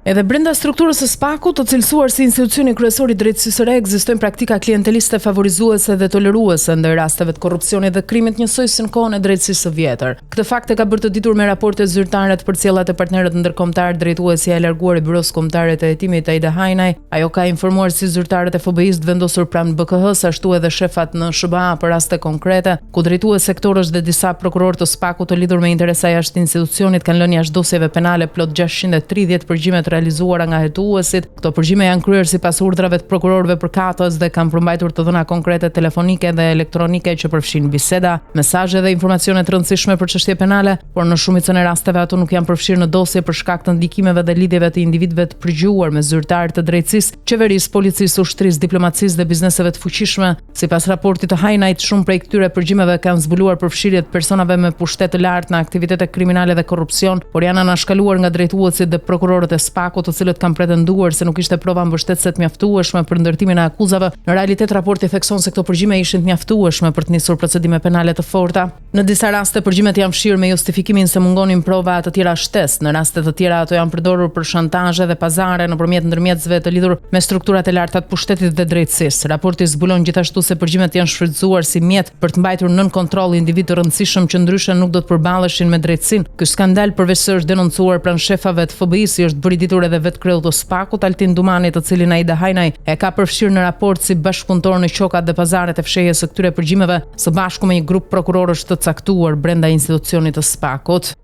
Edhe brenda strukturës së SPAK-ut, të cilësuar si institucioni kryesor i drejtësisë së re, ekzistojnë praktika klienteliste favorizuese dhe toleruese ndaj rasteve të korrupsionit dhe krimit njësoj si në kohën e drejtësisë së vjetër. Këtë fakt e ka bërë të ditur me raporte zyrtare të përcjellat e partnerët ndërkombëtar drejtuesja e larguar e Byros Kombëtare të Hetimit Aida Hajnaj. Ajo ka informuar si zyrtarët e FBI-s të vendosur pranë BKH-s ashtu edhe shefat në SBA për raste konkrete, ku drejtues sektorësh dhe disa prokurorë të SPAK-ut të lidhur me interesa jashtë institucionit kanë lënë jashtë dosjeve penale plot 630 përgjime realizuara nga hetuesit. Këto përgjime janë kryer sipas urdhrave të prokurorëve përkatës dhe kanë përmbajtur të dhëna konkrete telefonike dhe elektronike që përfshin biseda, mesazhe dhe informacione të rëndësishme për çështje penale, por në shumicën e rasteve ato nuk janë përfshirë në dosje për shkak të ndikimeve dhe lidhjeve të individëve të përgjuar me zyrtarë të drejtësisë, qeverisë, policisë, ushtrisë, diplomacisë dhe bizneseve të fuqishme. Sipas raportit të Hajnajt, shumë prej këtyre përgjimeve kanë zbuluar përfshirje të personave me pushtet të lartë në aktivitete kriminale dhe korrupsion, por janë anashkaluar nga drejtuesit dhe prokurorët e SPAK-ut, të cilët kanë pretenduar se nuk ishte prova mbështetëse të mjaftueshme për ndërtimin e akuzave. Në realitet, raporti thekson se këto përgjime ishin të mjaftueshme për të nisur procedime penale të forta. Në disa raste përgjimet janë fshirë me justifikimin se mungonin prova të tjera shtesë. Në raste të tjera ato janë përdorur për shantazhe dhe pazare nëpërmjet ndërmjetësve të lidhur me strukturat e larta të pushtetit dhe drejtësisë. Raporti zbulon gjithashtu se përgjimet janë shfrytzuar si mjet për të mbajtur nën kontroll individ të rëndësishëm që ndryshe nuk do të përballeshin me drejtësinë. Ky skandal përveç se është denoncuar pranë shefave të FBI-s, është bërë ditur edhe vetë kreu të SPAK-ut Altin Dumani, të cilin Aida Hajnaj e ka përfshirë në raport si bashkëpunëtor në qokat dhe pazaret e fshehjes së këtyre përgjimeve, së bashku me një grup prokurorësh të caktuar brenda institucionit të SPAK-ut.